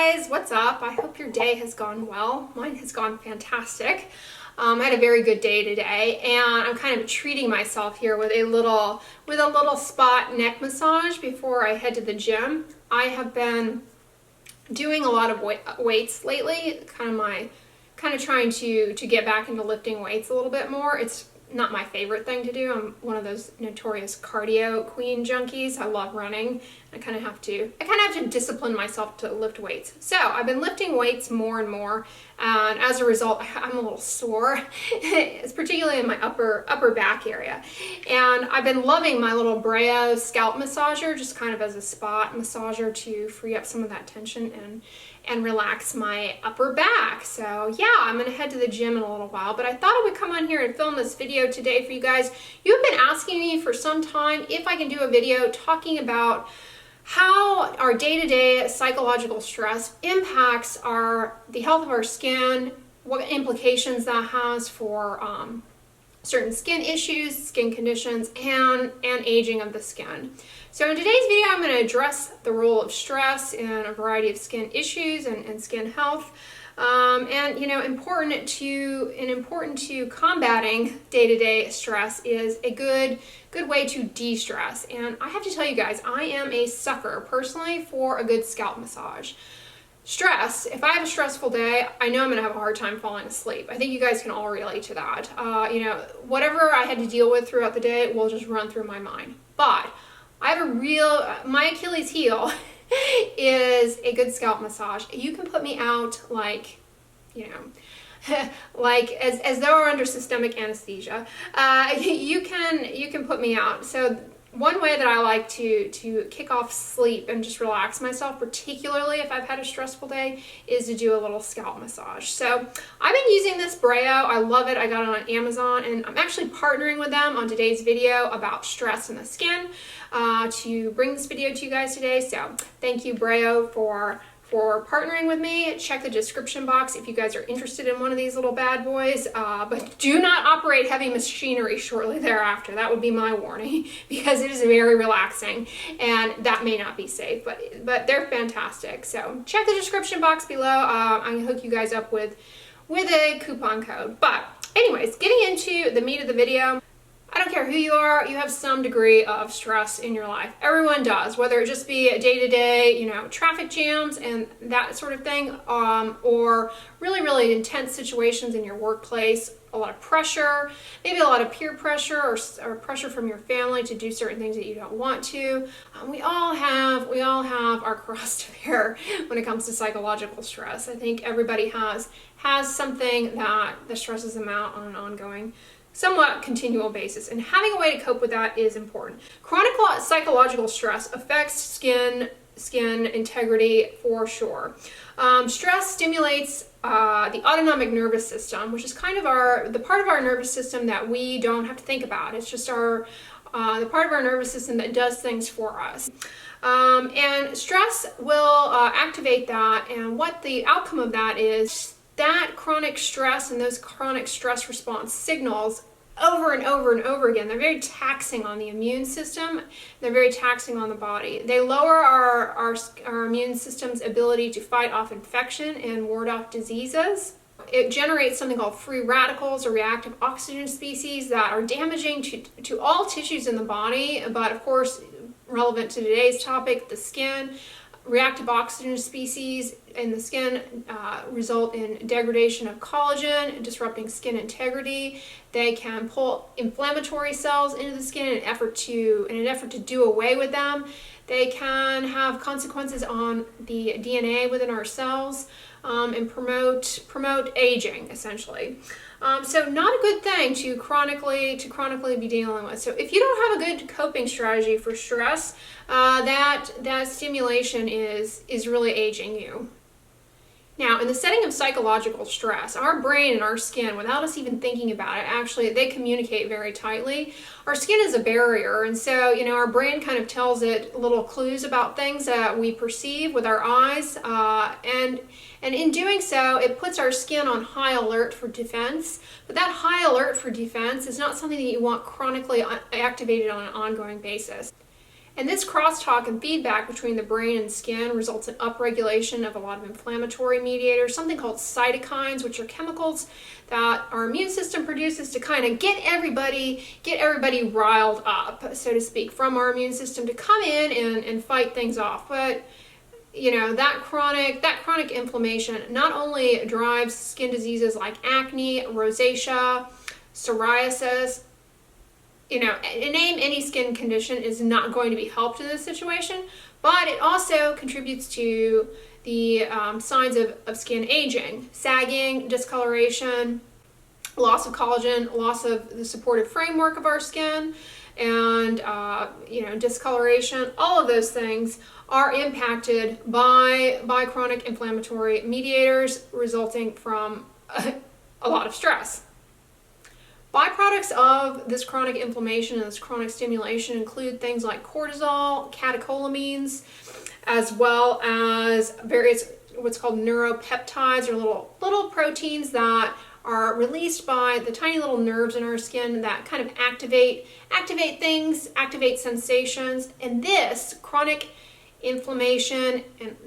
guys, what's up? I hope your day has gone well. Mine has gone fantastic. I had a very good day today, and I'm kind of treating myself here with a little spot neck massage before I head to the gym. I have been doing a lot of weights lately, kind of trying to get back into lifting weights a little bit more. It's not my favorite thing to do. I'm one of those notorious cardio queen junkies. I love running. I kind of have to discipline myself to lift weights. So I've been lifting weights more and more, and as a result, I'm a little sore. It's particularly in my upper back area. And I've been loving my little Bray scalp massager, just kind of as a spot massager to free up some of that tension and relax my upper back. So yeah, I'm gonna head to the gym in a little while, but I thought I would come on here and film this video today for you guys. You've been asking me for some time if I can do a video talking about how our day-to-day psychological stress impacts the health of our skin, what implications that has for certain skin issues, skin conditions, and aging of the skin. So in today's video, I'm going to address the role of stress in a variety of skin issues and skin health. And you know, important to combating day-to-day stress is a good way to de-stress. And I have to tell you guys, I am a sucker personally for a good scalp massage. Stress, if I have a stressful day, I know I'm going to have a hard time falling asleep. I think you guys can all relate to that. You know, whatever I had to deal with throughout the day will just run through my mind. But I have my Achilles heel is a good scalp massage. You can put me out like, you know, like as though we're under systemic anesthesia. You can put me out. So one way that I like to kick off sleep and just relax myself, particularly if I've had a stressful day, is to do a little scalp massage. So I've been using this Bray. I love it. I got it on Amazon, and I'm actually partnering with them on today's video about stress in the skin to bring this video to you guys today. So thank you, Bray, for partnering with me. Check the description box if you guys are interested in one of these little bad boys, but do not operate heavy machinery shortly thereafter. That would be my warning, because it is very relaxing and that may not be safe, but they're fantastic. So check the description box below. I'm gonna hook you guys up with a coupon code. But anyways, getting into the meat of the video, I don't care who you are, you have some degree of stress in your life. Everyone does, whether it just be a day-to-day, you know, traffic jams and that sort of thing, or really, really intense situations in your workplace, a lot of pressure, maybe a lot of peer pressure or pressure from your family to do certain things that you don't want to. We all have our cross to bear when it comes to psychological stress. I think everybody has something that stresses them out on an ongoing, somewhat continual basis, and having a way to cope with that is important. Chronic psychological stress affects skin integrity for sure. Stress stimulates the autonomic nervous system, which is kind of the part of our nervous system that we don't have to think about. It's just the part of our nervous system that does things for us. And stress will activate that, and what the outcome of that is, that chronic stress and those chronic stress response signals over and over and over again, they're very taxing on the immune system. They're very taxing on the body. They lower our immune system's ability to fight off infection and ward off diseases. It generates something called free radicals or reactive oxygen species that are damaging to all tissues in the body, but of course, relevant to today's topic, the skin. Reactive oxygen species in the skin result in degradation of collagen, disrupting skin integrity. They can pull inflammatory cells into the skin in an effort to do away with them. They can have consequences on the DNA within our cells and promote aging, essentially. So not a good thing to chronically be dealing with. So if you don't have a good coping strategy for stress, that stimulation is really aging you. Now, in the setting of psychological stress, our brain and our skin, without us even thinking about it, actually, they communicate very tightly. Our skin is a barrier, and so, you know, our brain kind of tells it little clues about things that we perceive with our eyes, and in doing so, it puts our skin on high alert for defense. But that high alert for defense is not something that you want chronically activated on an ongoing basis. And this crosstalk and feedback between the brain and skin results in upregulation of a lot of inflammatory mediators, something called cytokines, which are chemicals that our immune system produces to kind of get everybody riled up, so to speak, from our immune system to come in and fight things off. But you know, that chronic inflammation not only drives skin diseases like acne, rosacea, psoriasis. You know, name any skin condition is not going to be helped in this situation, but it also contributes to the signs of skin aging, sagging, discoloration, loss of collagen, loss of the supportive framework of our skin, and you know, discoloration. All of those things are impacted by chronic inflammatory mediators resulting from a lot of stress. Byproducts of this chronic inflammation and this chronic stimulation include things like cortisol, catecholamines, as well as various what's called neuropeptides, or little proteins that are released by the tiny little nerves in our skin that kind of activate things, activate sensations. And this chronic inflammation and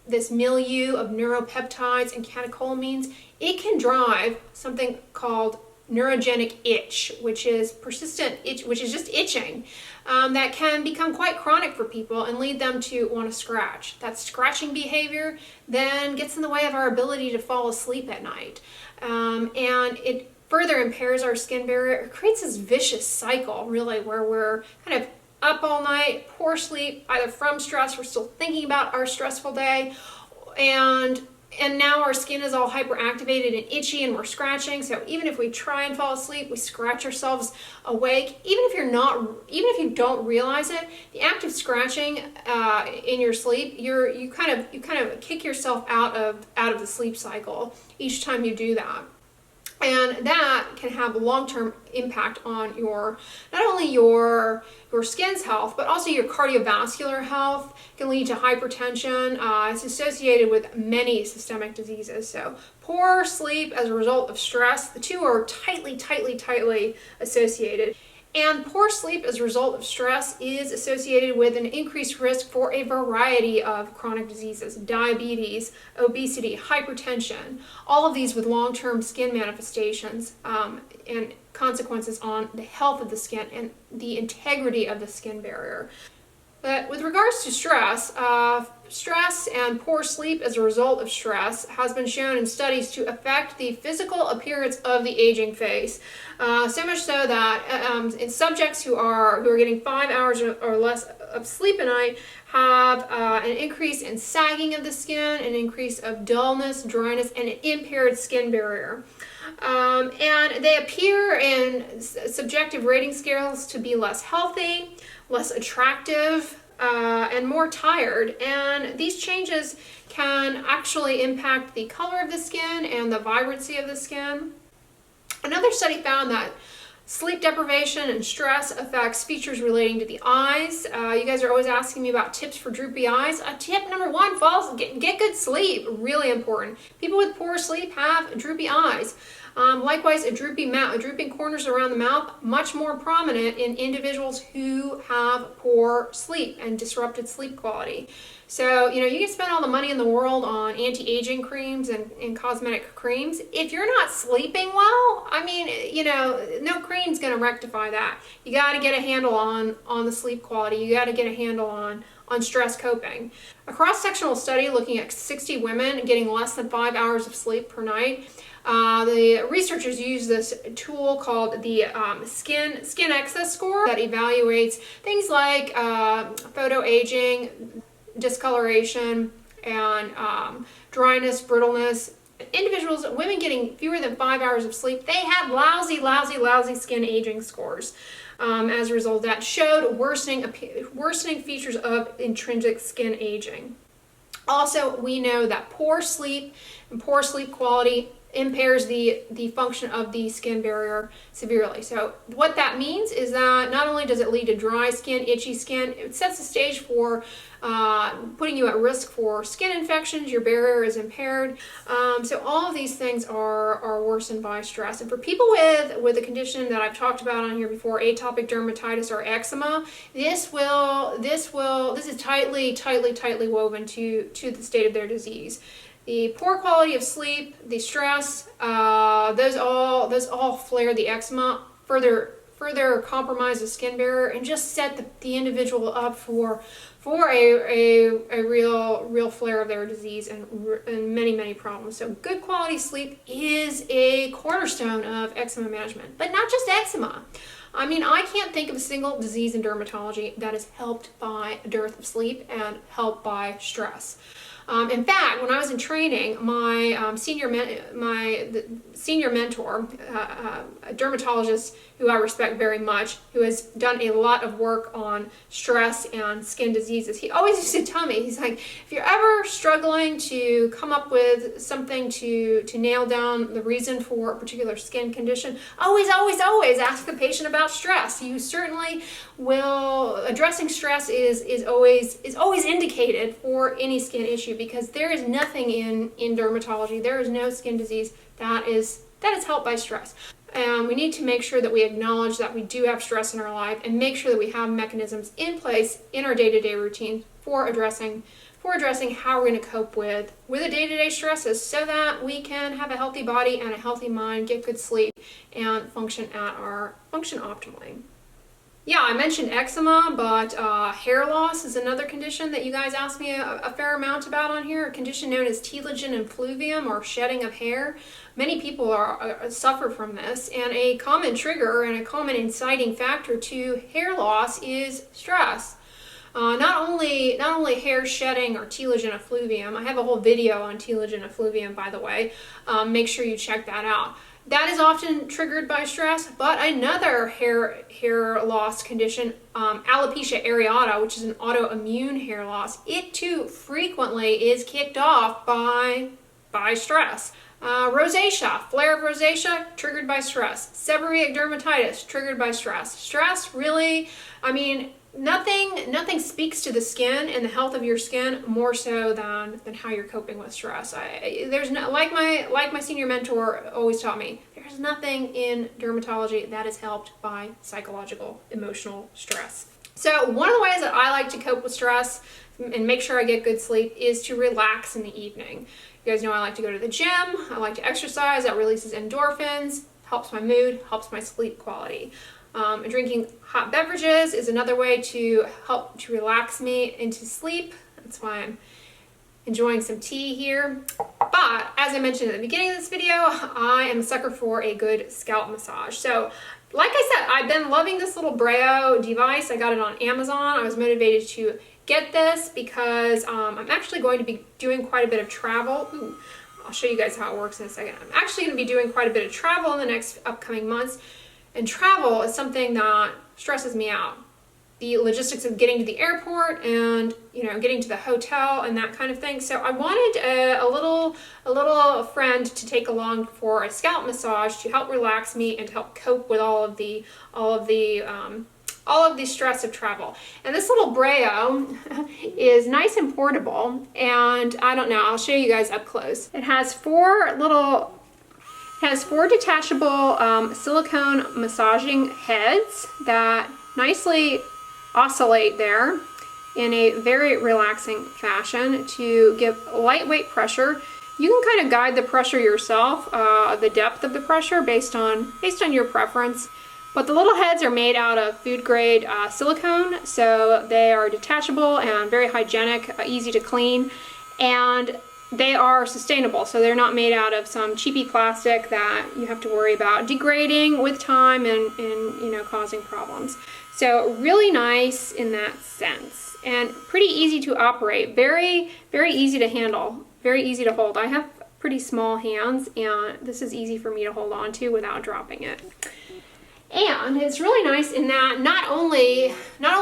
this milieu of neuropeptides and catecholamines, it can drive something called neurogenic itch, which is persistent itch, which is just itching, that can become quite chronic for people and lead them to want to scratch. That scratching behavior then gets in the way of our ability to fall asleep at night, and it further impairs our skin barrier. It creates this vicious cycle, really, where we're kind of up all night, poor sleep, either from stress, we're still thinking about our stressful day, and now our skin is all hyperactivated and itchy and we're scratching. So even if we try and fall asleep, we scratch ourselves awake. Even if you don't realize it, the act of scratching in your sleep, you kind of kick yourself out of the sleep cycle each time you do that. And that can have a long-term impact on not only your skin's health, but also your cardiovascular health. It can lead to hypertension. It's associated with many systemic diseases. So poor sleep as a result of stress, the two are tightly associated. And poor sleep as a result of stress is associated with an increased risk for a variety of chronic diseases: diabetes, obesity, hypertension, all of these with long-term skin manifestations and consequences on the health of the skin and the integrity of the skin barrier. But with regards to stress, stress and poor sleep as a result of stress has been shown in studies to affect the physical appearance of the aging face. So much so that in subjects who are getting 5 hours or less of sleep a night have an increase in sagging of the skin, an increase of dullness, dryness, and an impaired skin barrier. And they appear in subjective rating scales to be less healthy, less attractive, and more tired. And these changes can actually impact the color of the skin and the vibrancy of the skin. Another study found that sleep deprivation and stress affects features relating to the eyes. You guys are always asking me about tips for droopy eyes. Tip number one, get good sleep. Really important. People with poor sleep have droopy eyes. Likewise, a drooping corners around the mouth, much more prominent in individuals who have poor sleep and disrupted sleep quality. So, you can spend all the money in the world on anti-aging creams and cosmetic creams. If you're not sleeping well, no cream's going to rectify that. You got to get a handle on the sleep quality. You got to get a handle on stress coping. A cross-sectional study looking at 60 women getting less than 5 hours of sleep per night. The researchers use this tool called the SCINEXA score that evaluates things like photoaging, discoloration, and dryness, brittleness. Women getting fewer than 5 hours of sleep, they had lousy skin aging scores. As a result, that showed worsening features of intrinsic skin aging. Also, we know that poor sleep and poor sleep quality impairs the function of the skin barrier severely. So what that means is that not only does it lead to dry skin, itchy skin, it sets the stage for putting you at risk for skin infections. Your barrier is impaired. So all of these things are worsened by stress. And for people with a condition that I've talked about on here before, atopic dermatitis or eczema, this is tightly woven to the state of their disease. The poor quality of sleep, the stress, those all flare the eczema, further compromise the skin barrier, and just set the individual up for a real flare of their disease and many problems. So good quality sleep is a cornerstone of eczema management, but not just eczema. I mean, I can't think of a single disease in dermatology that is helped by a dearth of sleep and helped by stress. In fact, when I was in training, my senior mentor, a dermatologist who I respect very much, who has done a lot of work on stress and skin diseases, he always used to tell me, he's like, if you're ever struggling to come up with something to nail down the reason for a particular skin condition, always ask the patient about stress. You certainly will. Addressing stress is always indicated for any skin issue, because there is nothing in dermatology, there is no skin disease that is helped by stress. And we need to make sure that we acknowledge that we do have stress in our life, and make sure that we have mechanisms in place in our day-to-day routine for addressing how we're going to cope with the day-to-day stresses, so that we can have a healthy body and a healthy mind, get good sleep, and function optimally. Yeah, I mentioned eczema, but hair loss is another condition that you guys ask me a fair amount about on here, a condition known as telogen effluvium, or shedding of hair. Many people suffer from this, and a common trigger and a common inciting factor to hair loss is stress. Not only hair shedding or telogen effluvium. I have a whole video on telogen effluvium, by the way. Make sure you check that out. That is often triggered by stress, but another hair loss condition, alopecia areata, which is an autoimmune hair loss, it too frequently is kicked off by stress. Rosacea, flare of rosacea, triggered by stress. Seborrheic dermatitis, triggered by stress. Stress really, I mean, nothing speaks to the skin and the health of your skin more so than how you're coping with stress. There's no, like my senior mentor always taught me, there's nothing in dermatology that is helped by psychological, emotional stress. So one of the ways that I like to cope with stress and make sure I get good sleep is to relax in the evening. You guys know I like to go to the gym, I like to exercise, that releases endorphins, helps my mood, helps my sleep quality. Drinking hot beverages is another way to help to relax me into sleep. That's why I'm enjoying some tea here. But as I mentioned at the beginning of this video, I am a sucker for a good scalp massage. So like I said, I've been loving this little Brayo device. I got it on Amazon. I was motivated to get this because I'm actually going to be doing quite a bit of travel. Ooh, I'll show you guys how it works in a second. I'm actually going to be doing quite a bit of travel in the next upcoming months. And travel is something that stresses me out. The logistics of getting to the airport and, you know, getting to the hotel and that kind of thing. So I wanted a little friend to take along for a scalp massage to help relax me and to help cope with all of the stress of travel. And this little Brayo is nice and portable, and I don't know, I'll show you guys up close. It has four detachable silicone massaging heads that nicely oscillate there in a very relaxing fashion to give lightweight pressure. You can kind of guide the pressure yourself, the depth of the pressure based on your preference. But the little heads are made out of food grade silicone, so they are detachable and very hygienic, easy to clean, and they are sustainable, so they're not made out of some cheapy plastic that you have to worry about degrading with time and you know, causing problems. So really nice in that sense, and pretty easy to operate, very easy to handle, very easy to hold. I have pretty small hands, and this is easy for me to hold on to without dropping it. And it's really nice in that not only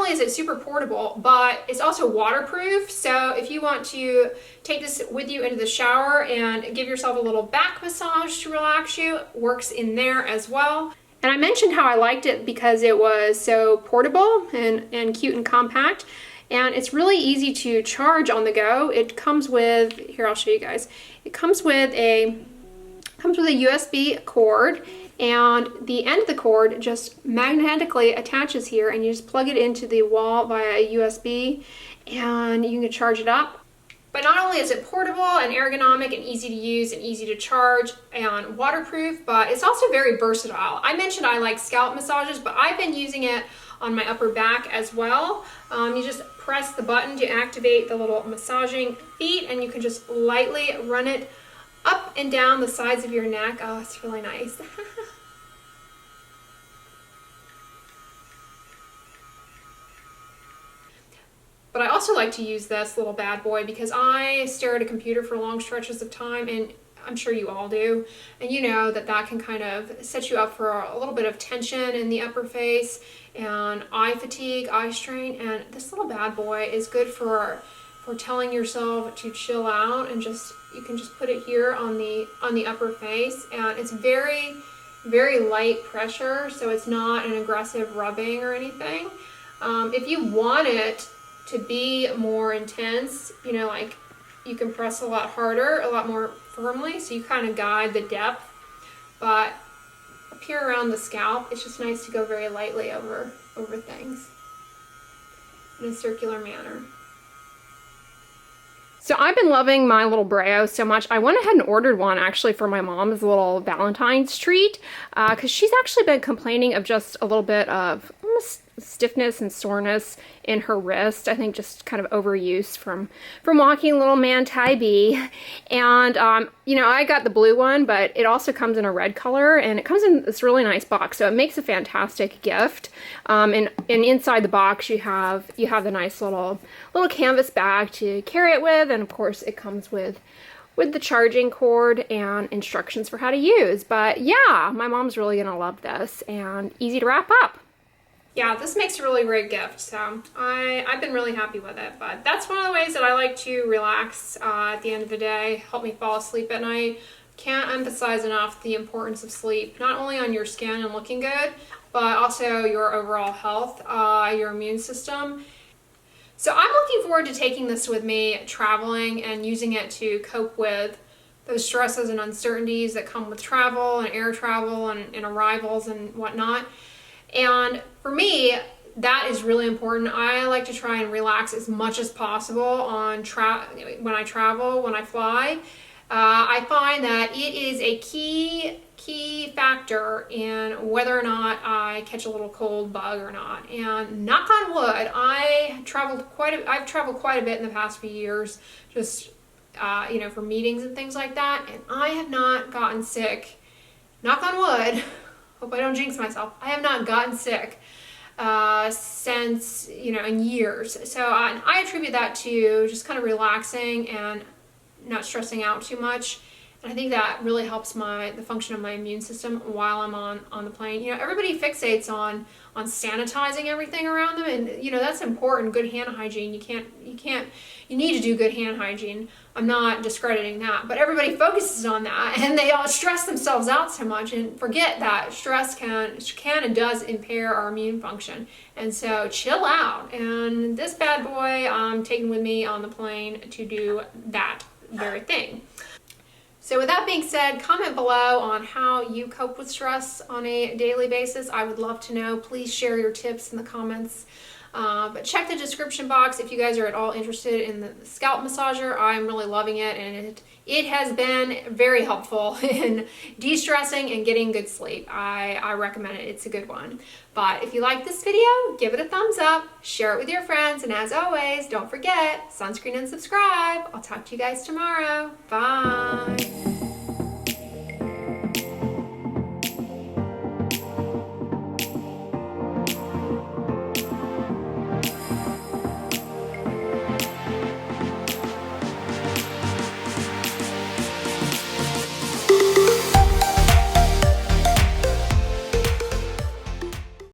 is it super portable, but it's also waterproof. So if you want to take this with you into the shower and give yourself a little back massage to relax you, works in there as well. And I mentioned how I liked it because it was so portable and cute and compact. And it's really easy to charge on the go. It comes with, here I'll show you guys. It comes with a USB cord, and the end of the cord just magnetically attaches here, and you just plug it into the wall via a USB and you can charge it up. But not only is it portable and ergonomic and easy to use and easy to charge and waterproof, but it's also very versatile. I mentioned I like scalp massages, but I've been using it on my upper back as well. You just press the button to activate the little massaging feet, and you can just lightly run it up and down the sides of your neck. Oh, it's really nice. But I also like to use this little bad boy because I stare at a computer for long stretches of time, and I'm sure you all do. And you know that that can kind of set you up for a little bit of tension in the upper face and eye fatigue, eye strain. And this little bad boy is good for telling yourself to chill out, and you can just put it here on the upper face, and it's very, very light pressure, so it's not an aggressive rubbing or anything. If you want it to be more intense, you know, like you can press a lot harder, a lot more firmly, so you kind of guide the depth. But up here around the scalp, it's just nice to go very lightly over things in a circular manner. So I've been loving my little Brayo so much. I went ahead and ordered one actually for my mom as a little Valentine's treat, because she's actually been complaining of just a little bit of stiffness and soreness in her wrist. I think just kind of overuse from walking little man Tai B. And you know, I got the blue one, but it also comes in a red color, and it comes in this really nice box, so it makes a fantastic gift. And inside the box you have the nice little canvas bag to carry it with, and of course it comes with the charging cord and instructions for how to use. But yeah, my mom's really gonna love this, and easy to wrap up. Yeah, this makes a really great gift, so I've been really happy with it. But that's one of the ways that I like to relax at the end of the day, help me fall asleep at night. Can't emphasize enough the importance of sleep, not only on your skin and looking good, but also your overall health, your immune system. So I'm looking forward to taking this with me traveling and using it to cope with those stresses and uncertainties that come with travel and air travel and arrivals and whatnot. And for me, that is really important. I like to try and relax as much as possible on when I travel, when I fly. I find that it is a key factor in whether or not I catch a little cold bug or not. And knock on wood, I've traveled quite a bit in the past few years, just you know, for meetings and things like that, and I have not gotten sick. Knock on wood. Hope I don't jinx myself. I have not gotten sick since, you know, in years. So I attribute that to just kind of relaxing and not stressing out too much. And I think that really helps the function of my immune system while I'm on the plane. You know, everybody fixates on sanitizing everything around them, and you know, that's important. Good hand hygiene. You need to do good hand hygiene. I'm not discrediting that, but everybody focuses on that, and they all stress themselves out so much and forget that stress can and does impair our immune function. And so chill out. And this bad boy I'm taking with me on the plane to do that very thing. So with that being said, comment below on how you cope with stress on a daily basis. I would love to know. Please share your tips in the comments. But check the description box if you guys are at all interested in the scalp massager. I'm really loving it, and it has been very helpful in de-stressing and getting good sleep. I recommend it. It's a good one. But if you like this video, give it a thumbs up, share it with your friends, and as always, don't forget, sunscreen and subscribe. I'll talk to you guys tomorrow. Bye.